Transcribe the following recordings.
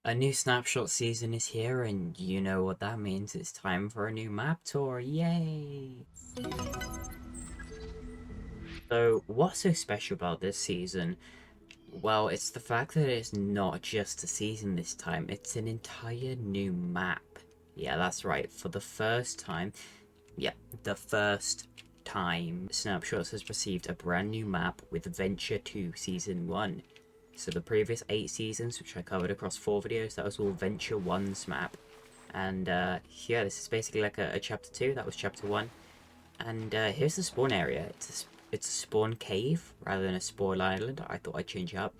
A new snapshot season is here, and you know what that means. It's time for a new map tour. Yay! So, what's so special about this season? Well, it's the fact that it's not just a season this time, it's an entire new map. Yeah, that's right. For the first time, yeah, the first time, Snapshots has received a brand new map with Venture 2 Season 1. So the previous 8 seasons, which I covered across 4 videos, that was all Venture 1's map. And yeah, this is basically like a chapter 2, that was chapter 1. And here's the spawn area. It's a spawn cave rather than a spawn island. I thought I'd change it up.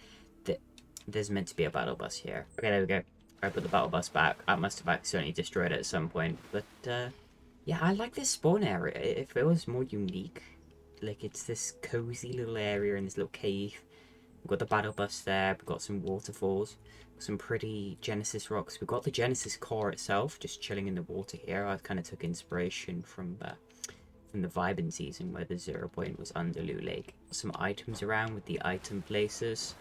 There's meant to be a battle bus here. Okay, there we go. I put the battle bus back. I must have accidentally destroyed it at some point. But yeah, I like this spawn area. It feels more unique. Like it's this cozy little area in this little cave. We've got the battle bus there. We've got some waterfalls. Some pretty Genesis rocks. We've got the Genesis core itself just chilling in the water here. I kind of took inspiration from the Vibin season where the 0 point was under Loot Lake. Some items around with the item places,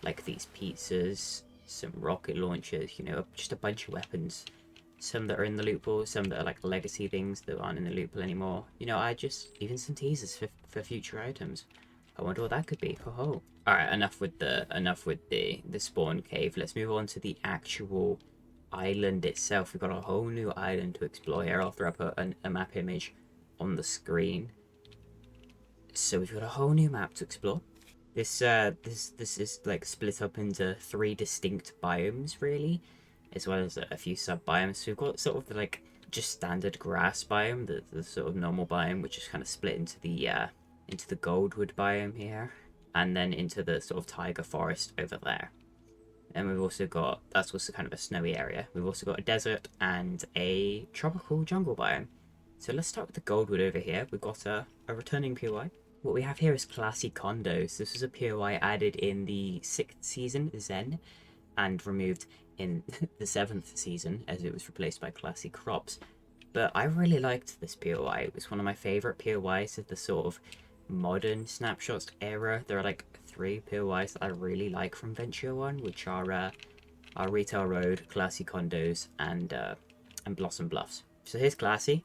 like these pizzas, some rocket launchers, you know, just a bunch of weapons. Some that are in the loot pool, some that are like legacy things that aren't in the loot pool anymore. You know, even some teasers for future items. I wonder what that could be. Ho ho. Alright, enough with the spawn cave. Let's move on to the actual island itself. We've got a whole new island to explore here after I put a map image on the screen. So we've got a whole new map to explore. This is like split up into 3 distinct biomes really, as well as a few sub biomes. So we've got sort of the like just standard grass biome, the sort of normal biome, which is kind of split into the goldwood biome here, and then into the sort of taiga forest over there. And we've also got, that's also kind of a snowy area. We've also got a desert and a tropical jungle biome. So let's start with the goldwood over here. We've got a returning POI. What we have here is classy condos. This was a POI added in the 6th season, Zen, and removed in the 7th season as it was replaced by classy crops. But I really liked this POI. It was one of my favourite POIs of the sort of modern snapshots era. There are like 3 POIs that I really like from Venture 1, which are Retail Road, Classy Condos, and Blossom Bluffs. So here's Classy.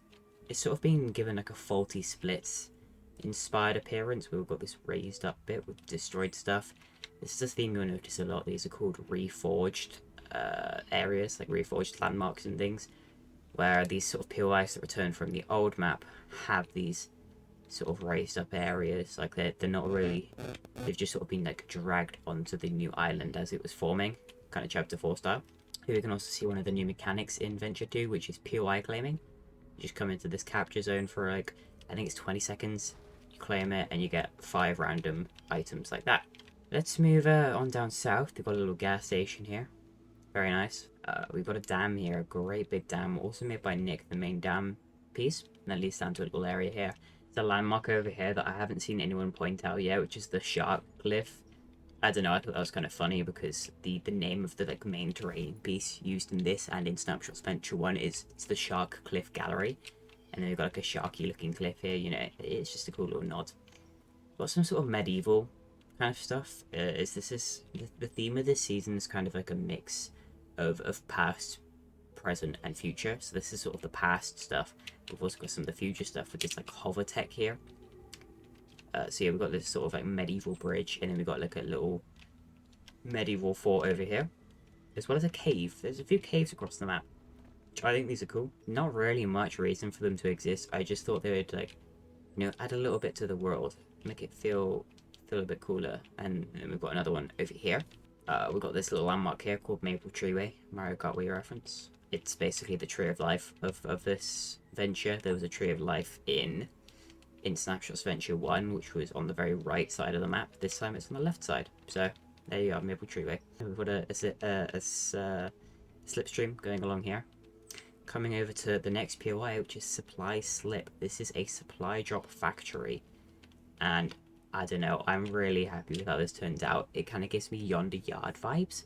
It's sort of been given like a faulty splits inspired appearance. We've got this raised up bit with destroyed stuff. This is a theme you'll notice a lot. These are called reforged areas, like reforged landmarks and things, where these sort of POIs that return from the old map have these sort of raised up areas. Like they're not really, they've just sort of been like dragged onto the new island as it was forming, kind of chapter 4 style. Here we can also see one of the new mechanics in Venture 2, which is POI claiming. You just come into this capture zone for like, I think it's 20 seconds. You claim it and you get 5 random items like that. Let's move on down south. We've got a little gas station here. Very nice. We've got a dam here, a great big dam, also made by Nick, the main dam piece. And that leads down to a little area here. There's a landmark over here that I haven't seen anyone point out yet, which is the Shark Cliff. I don't know, I thought that was kind of funny because the name of the like main terrain piece used in this and in Snapshots Venture 1 is it's the Shark Cliff Gallery. And then we've got like a sharky looking cliff here, you know, it's just a cool little nod. Got some sort of medieval kind of stuff. The theme of this season is kind of like a mix of past, present, and future. So this is sort of the past stuff. We've also got some of the future stuff with this like hover tech here. So yeah, we've got this sort of like medieval bridge, and then we've got like a little medieval fort over here, as well as a cave. There's a few caves across the map. I think these are cool. Not really much reason for them to exist. I just thought they would like, you know, add a little bit to the world, make it feel a bit cooler. And then we've got another one over here. We've got this little landmark here called Maple Tree Way, Mario Kart Wii reference. It's basically the tree of life of this venture. There was a tree of life in Snapshots Venture 1, which was on the very right side of the map. This time it's on the left side. So there you are, Maple Tree Way. We've got a slipstream going along here. Coming over to the next POI, which is Supply Slip. This is a supply drop factory, and I don't know, I'm really happy with how this turns out. It kind of gives me Yonder Yard vibes,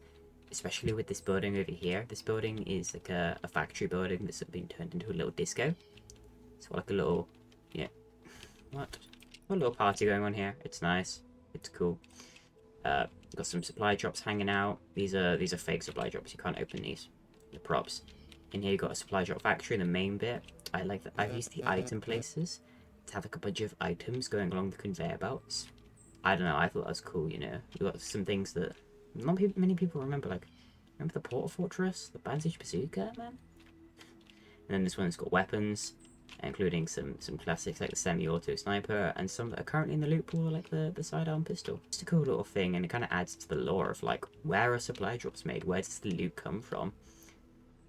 especially with this building over here. This building is like a factory building that's been turned into a little disco. It's got like a little, yeah, what? A little party going on here. It's nice. It's cool. Got some supply drops hanging out. These are fake supply drops. You can't open these. The props. In here you got a supply drop factory in the main bit. I like that. I've used the item places to have like a bunch of items going along the conveyor belts. I don't know. I thought that was cool. You know, we got some things that not many people remember. Like, remember the Portal Fortress, the Bandage Bazooka, man. And then this one's got weapons, including some classics like the semi-auto sniper, and some that are currently in the loot pool, like the sidearm pistol. It's a cool little thing, and it kind of adds to the lore of like, where are supply drops made? Where does the loot come from?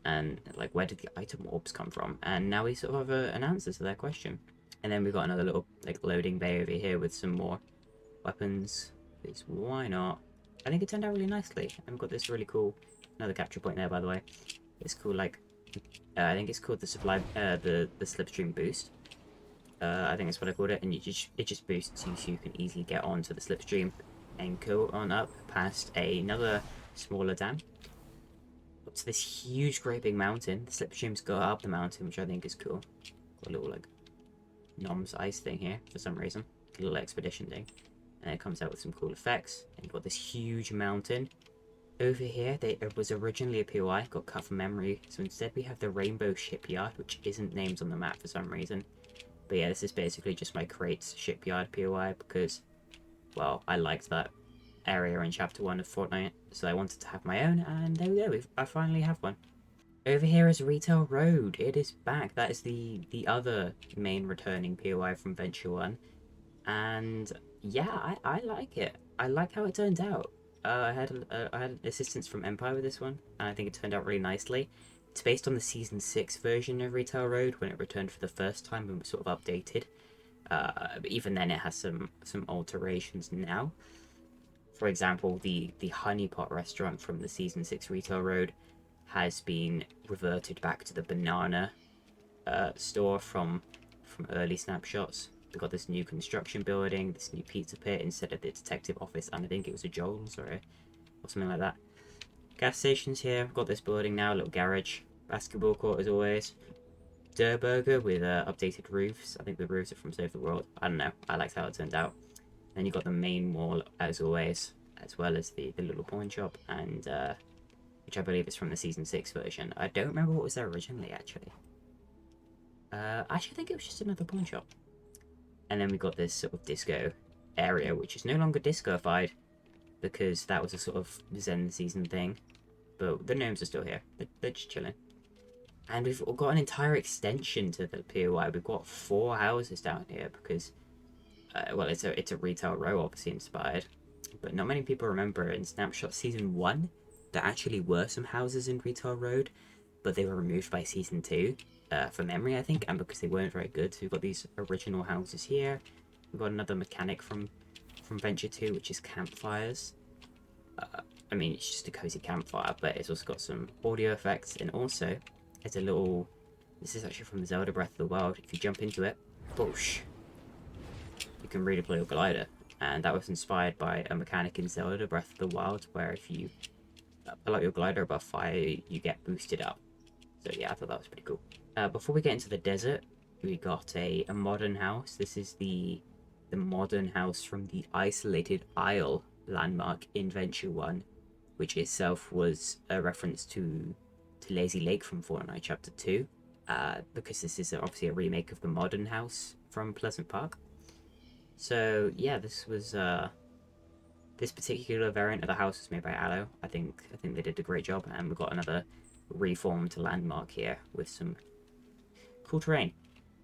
And like, where did the item orbs come from? And now we sort of have an answer to that question. And then we've got another little like loading bay over here with some more weapons. Because why not? I think it turned out really nicely. And we've got this really cool, another capture point there, by the way. It's cool, like, I think it's called the supply, the slipstream boost. I think that's what I called it, and it just boosts you so you can easily get onto the slipstream and go on up past another smaller dam. Up to this huge, great big mountain. The slipstreams go up the mountain, which I think is cool. Got a little like Nom's ice thing here for some reason, a little expedition thing, and it comes out with some cool effects. And you've got this huge mountain. Over here, it was originally a POI, got cut from memory, so instead we have the Rainbow Shipyard, which isn't named on the map for some reason. But yeah, this is basically just my Crates Shipyard POI because, well, I liked that area in Chapter 1 of Fortnite, so I wanted to have my own, and there we go, I finally have one. Over here is Retail Road. It is back. That is the other main returning POI from Venture 1. And yeah, I like it. I like how it turned out. I had assistance from Empire with this one, and I think it turned out really nicely. It's based on the Season 6 version of Retail Road when it returned for the first time and was sort of updated. But even then it has some alterations now. For example, the Honeypot restaurant from the Season 6 Retail Road has been reverted back to the banana store from early Snapshots. They've got this new construction building, this new pizza pit instead of the detective office, and I think it was a Joel's or something like that. Gas stations here. We've got this building now, a little garage. Basketball court as always. Der Burger with updated roofs. I think the roofs are from Save the World. I don't know. I liked how it turned out. Then you've got the main mall as always, as well as the little pawn shop, and which I believe is from the Season 6 version. I don't remember what was there originally, actually. I actually think it was just another pawn shop. And then we got this sort of disco area, which is no longer disco-fied, because that was a sort of Zen season thing. But the gnomes are still here. They're just chilling. And we've got an entire extension to the POI. We've got 4 houses down here because, well, it's a retail row, obviously inspired. But not many people remember in Snapshot Season 1, there actually were some houses in Retail Road, but they were removed by Season 2. For memory, I think, and because they weren't very good. So we've got these original houses here. We've got another mechanic from Venture 2, which is campfires. I mean, it's just a cozy campfire, but it's also got some audio effects, and also it's a little. This is actually from the Zelda Breath of the Wild. If you jump into it, boosh, you can redeploy your glider, and that was inspired by a mechanic in Zelda Breath of the Wild, where if you pull out your glider above fire, you get boosted up. So yeah, I thought that was pretty cool. Before we get into the desert, we got a modern house. This is the modern house from the Isolated Isle landmark in Venture 1, which itself was a reference to Lazy Lake from Fortnite Chapter 2, because this is obviously a remake of the modern house from Pleasant Park. So yeah, this was this particular variant of the house was made by Aloe. I think they did a great job, and we've got another reformed landmark here with some cool terrain.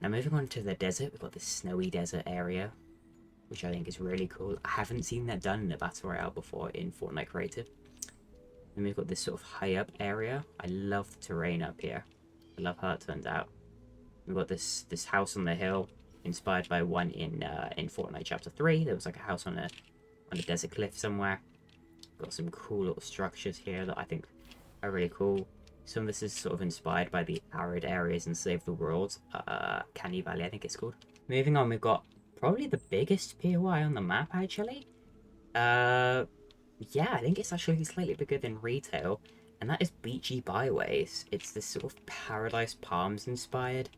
Now moving on to the desert, we've got this snowy desert area, which I think is really cool. I haven't seen that done in a battle royale before in Fortnite Creative. Then we've got this sort of high up area. I love the terrain up here. I love how it turned out. We've got this house on the hill, inspired by one in Fortnite Chapter 3. There was like a house on a desert cliff somewhere. Got some cool little structures here that I think are really cool. Some of this is sort of inspired by the arid areas in Save the World. Canny Valley, I think it's called. Moving on, we've got probably the biggest POI on the map, actually. Yeah, I think it's actually slightly bigger than Retail, and that is Beachy Byways. It's this sort of Paradise Palms inspired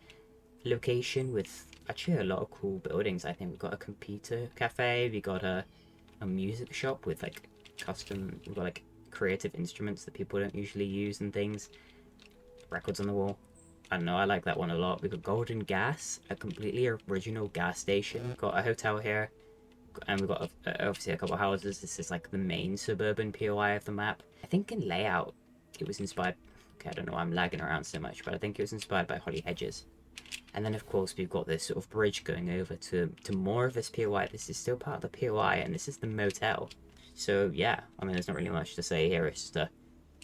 location with actually a lot of cool buildings. I think we've got a computer cafe, we got a a music shop with like custom, like creative instruments that people don't usually use and things. Records on the wall. I don't know, I like that one a lot. We've got Golden Gas, a completely original gas station. We've got a hotel here, and we've got obviously a couple of houses. This is like the main suburban POI of the map. I think in layout, it was inspired. Okay, I don't know why I'm lagging around so much, but I think it was inspired by Holly Hedges. And then of course we've got this sort of bridge going over to more of this POI. This is still part of the POI, and this is the motel. So yeah, I mean there's not really much to say here. It's just a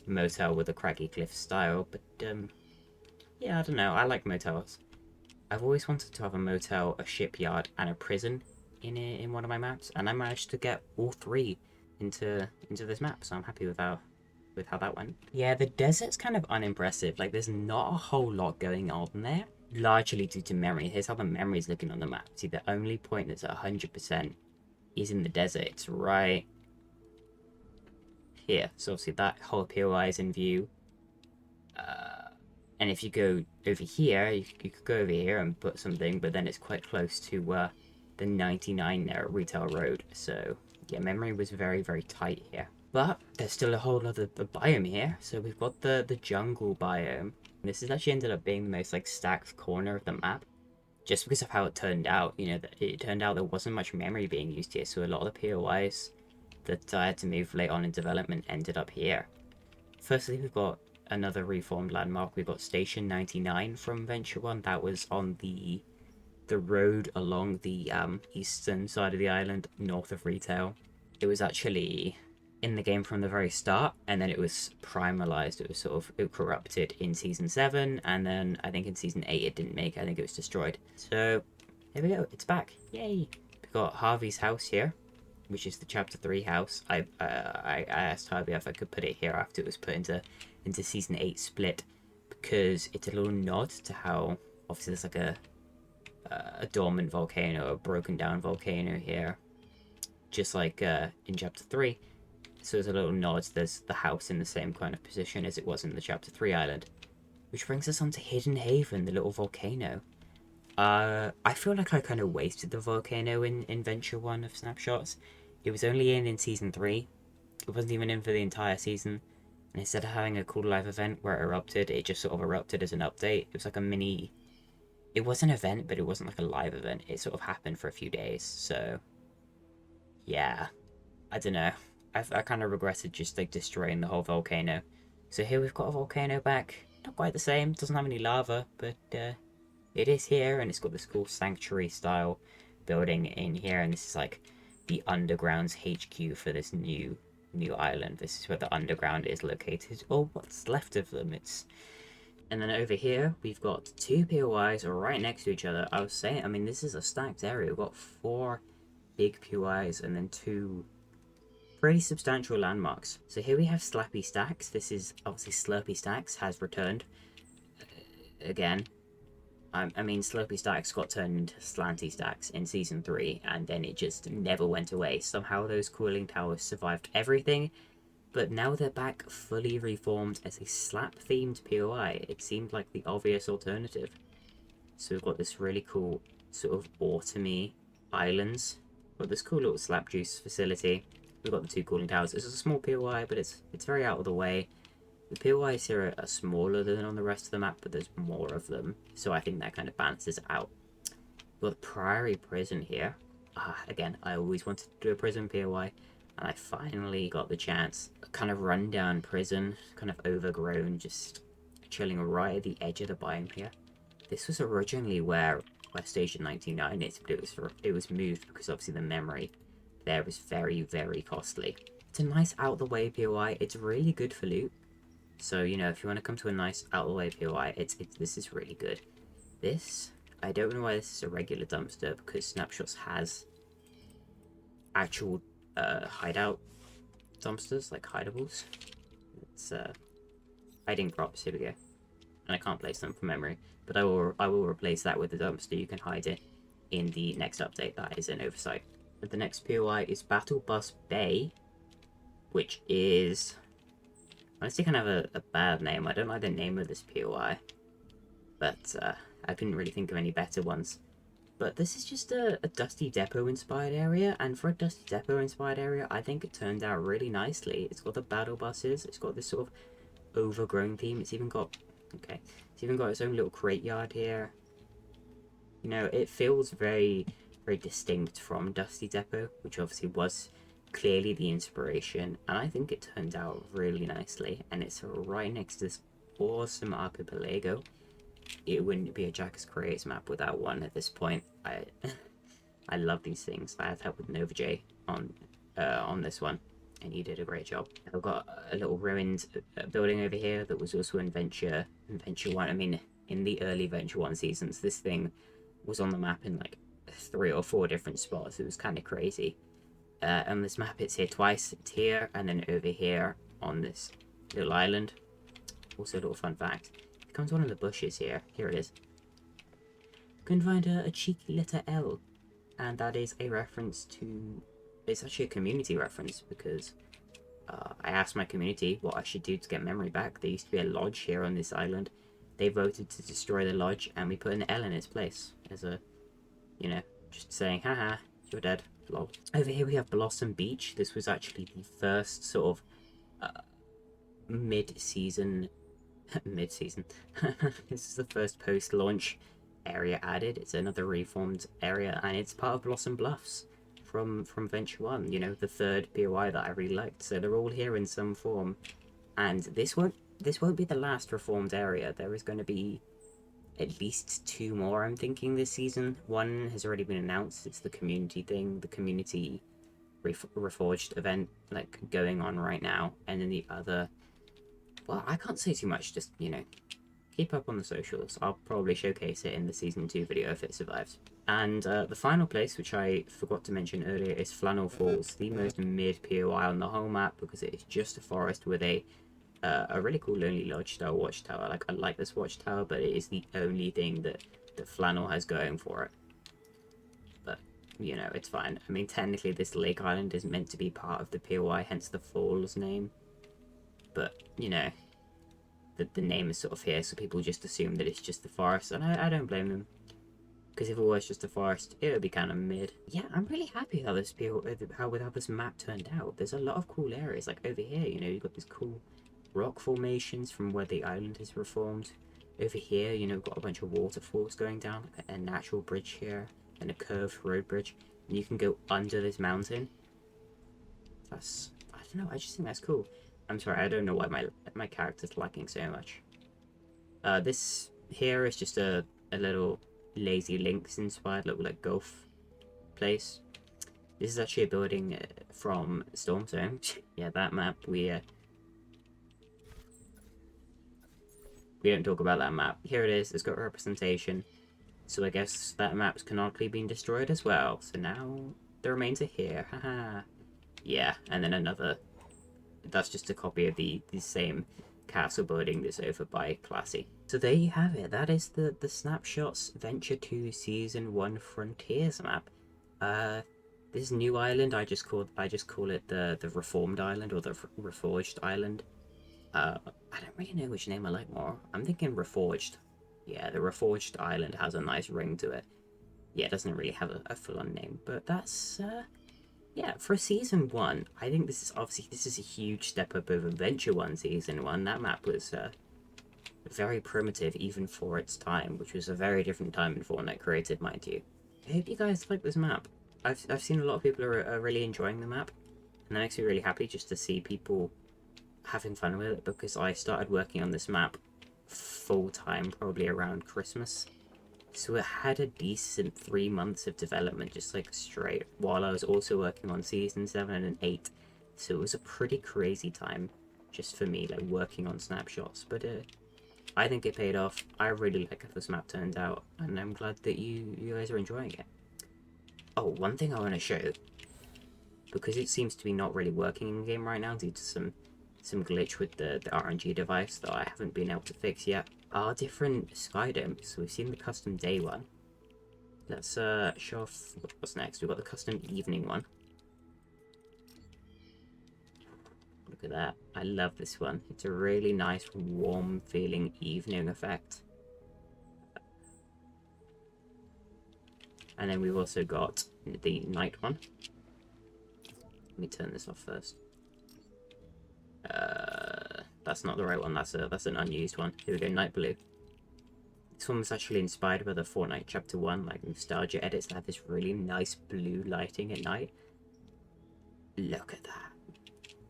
motel with a craggy cliff style, but yeah, I don't know. I like motels. I've always wanted to have a motel, a shipyard, and a prison in one of my maps, and I managed to get all three into this map. So I'm happy with how that went. Yeah, the desert's kind of unimpressive. Like, there's not a whole lot going on there, largely due to memory. Here's how the memory's looking on the map. See, the only point that's at 100% is in the desert. It's right here. So obviously that whole POI is in view. And if you go over here, you could go over here and put something, but then it's quite close to the 99 there at Retail Road. So yeah, memory was very, very tight here. But there's still a whole other biome here. So we've got the jungle biome. This has actually ended up being the most like stacked corner of the map, just because of how it turned out. You know, it turned out there wasn't much memory being used here, so a lot of the POIs that I had to move late on in development ended up here. Firstly, we've got another reformed landmark. We've got Station 99 from Venture 1. That was on the road along the eastern side of the island, north of Retail. It was actually in the game from the very start, and then it was primalized. It was sort of corrupted in Season 7, and then I think in Season 8 it didn't make it. I think it was destroyed. So, here we go. It's back. Yay! We've got Harvey's house here, which is the Chapter 3 house. I asked Harvey if I could put it here after it was put into Season 8 split, because it's a little nod to how, obviously there's like a dormant volcano, a broken down volcano here, just like in Chapter 3. So there's a little nod, there's the house in the same kind of position as it was in the Chapter 3 island. Which brings us on to Hidden Haven, the little volcano. I feel like I kind of wasted the volcano in Venture 1 of Snapshots. It was only in Season 3. It wasn't even in for the entire season. And instead of having a cool live event where it erupted, it just sort of erupted as an update. It was like a mini... It was an event, but it wasn't like a live event. It sort of happened for a few days, so... Yeah. I don't know. I kind of regretted just like destroying the whole volcano. So here we've got a volcano back. Not quite the same. Doesn't have any lava, but it is here, and it's got this cool sanctuary style building in here, and this is like the underground's HQ for this new island. This is where the underground is located, or what's left of them. And then over here we've got two POIs right next to each other. I was saying, I mean, this is a stacked area. We've got 4 big POIs and then 2 pretty substantial landmarks. So here we have Slappy Stacks. This is obviously Slurpy Stacks has returned again. I mean, Slurpy Stacks got turned into Slanty Stacks in Season 3, and then it just never went away. Somehow those cooling towers survived everything, but now they're back fully reformed as a slap-themed POI. It seemed like the obvious alternative. So we've got this really cool sort of autumny islands. We've got this cool little slap juice facility. We've got the 2 cooling towers. This is a small POI, but it's very out of the way. The POIs here are smaller than on the rest of the map, but there's more of them, so I think that kind of balances out. We've got the Priory Prison here. Again, I always wanted to do a prison POI, and I finally got the chance. A kind of rundown prison, kind of overgrown, just chilling right at the edge of the biome here. This was originally where Station 99 is, but it was moved because obviously the memory there was very, very costly. It's a nice out-the-way POI. It's really good for loot. So, you know, if you want to come to a nice out-of-the-way POI, this is really good. This, I don't know why this is a regular dumpster, because Snapshots has actual hideout dumpsters, like hideables. It's hiding props, here we go. And I can't place them from memory, but I will replace that with a dumpster. You can hide it in the next update. That is an oversight. But the next POI is Battle Bus Bay, which is... honestly kind of a bad name. I don't like the name of this POI, but I couldn't really think of any better ones. But this is just a Dusty Depot inspired area, and for a Dusty Depot inspired area, I think it turned out really nicely. It's got the battle buses, it's got this sort of overgrown theme, it's even got, okay, it's even got its own little crate yard here. You know, it feels very, very distinct from Dusty Depot, which obviously was clearly the inspiration, and I think it turned out really nicely, and it's right next to this awesome archipelago. It wouldn't be a Jakus Creates map without one at this point. I love these things. I had help with NovaJ on this one, and he did a great job. I've got a little ruined building over here that was also in Venture 1. I mean, in the early Venture 1 seasons, this thing was on the map in like 3 or 4 different spots. It was kind of crazy. On this map, it's here twice. It's here, and then over here on this little island. Also a little fun fact. It becomes one of the bushes here. Here it is. You can find a cheeky letter L. And that is a reference to... It's actually a community reference, because I asked my community what I should do to get memory back. There used to be a lodge here on this island. They voted to destroy the lodge, and we put an L in its place. As a, you know, just saying, haha, you're dead. Lol. Over here we have Blossom Beach. This was actually the first sort of mid-season... mid-season. This is the first post-launch area added. It's another reformed area, and it's part of Blossom Bluffs from Venture 1, you know, the third POI that I really liked. So they're all here in some form, and this won't be the last reformed area. There is going to be at least 2 more, I'm thinking, this season. One has already been announced. It's the community thing, the community reforged event, like, going on right now. And then the other, well, I can't say too much, just, you know, keep up on the socials. I'll probably showcase it in the Season 2 video if it survives. And the final place, which I forgot to mention earlier, is Flannel Falls, the most mid-POI on the whole map, because it is just a forest with a really cool Lonely Lodge style watchtower. Like, I like this watchtower, but it is the only thing that Flannel has going for it. But, you know, it's fine. I mean, technically this Lake Island is meant to be part of the POI, hence the Falls name. But, you know, the name is sort of here, so people just assume that it's just the forest, and I don't blame them. Because if it was just a forest, it would be kind of mid. Yeah, I'm really happy how this map turned out. There's a lot of cool areas, like over here, you know, you've got these cool rock formations from where the island is reformed. Over here, you know, we've got a bunch of waterfalls going down, a natural bridge here, and a curved road bridge, and you can go under this mountain. That's, I don't know, I just think that's cool. I'm sorry, I don't know why my character's lacking so much. This here is just a little Lazy Links inspired little like golf place. This is actually a building from Storm Zone. Yeah, that map we don't talk about that map. Here it is. It's got representation. So I guess that map's canonically been destroyed as well. So now the remains are here. Haha. Yeah, and then another. That's just a copy of the same castle building that's over by Classy. So there you have it. That is the Snapshots Venture 2 Season 1 Frontiers map. This new island, I just call it the Reformed Island, or the Reforged Island. I don't really know which name I like more. I'm thinking Reforged. Yeah, the Reforged Island has a nice ring to it. Yeah, it doesn't really have a full-on name, but that's yeah, for Season 1, I think this is a huge step up over Venture 1 Season 1. That map was very primitive even for its time, which was a very different time in Fortnite created, mind you. I hope you guys like this map. I've seen a lot of people are really enjoying the map, and that makes me really happy just to see people having fun with it, because I started working on this map full-time probably around Christmas. So it had a decent 3 months of development, just like straight, while I was also working on Season 7 and 8. So it was a pretty crazy time just for me, like working on Snapshots. But I think it paid off. I really like how this map turned out, and I'm glad that you guys are enjoying it. Oh, one thing I want to show, because it seems to be not really working in game right now due to some glitch with the RNG device that I haven't been able to fix yet, are different sky domes. So we've seen the custom day one. Let's show off what's next. We've got the custom evening one. Look at that. I love this one. It's a really nice, warm feeling evening effect. And then we've also got the night one. Let me turn this off first. That's not the right one. That's an unused one. Here we go, night blue. This one was actually inspired by the Fortnite Chapter 1, like nostalgia edits that have this really nice blue lighting at night. Look at that.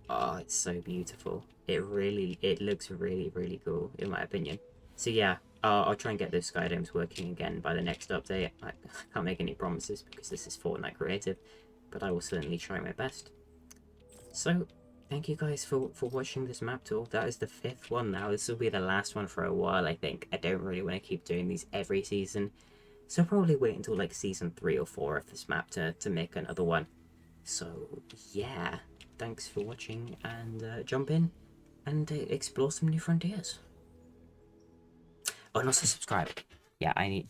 Oh, it's so beautiful. It looks really, really cool, in my opinion. So yeah, I'll try and get those skydomes working again by the next update. I can't make any promises because this is Fortnite creative, but I will certainly try my best. So, thank you guys for watching this map tour. That is the 5th one now. This will be the last one for a while, I think. I don't really want to keep doing these every season. So I'll probably wait until like season 3 or 4 of this map to make another one. So, yeah. Thanks for watching, and jump in and explore some new frontiers. Oh, and also subscribe. Yeah, I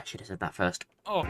should have said that first. Oh.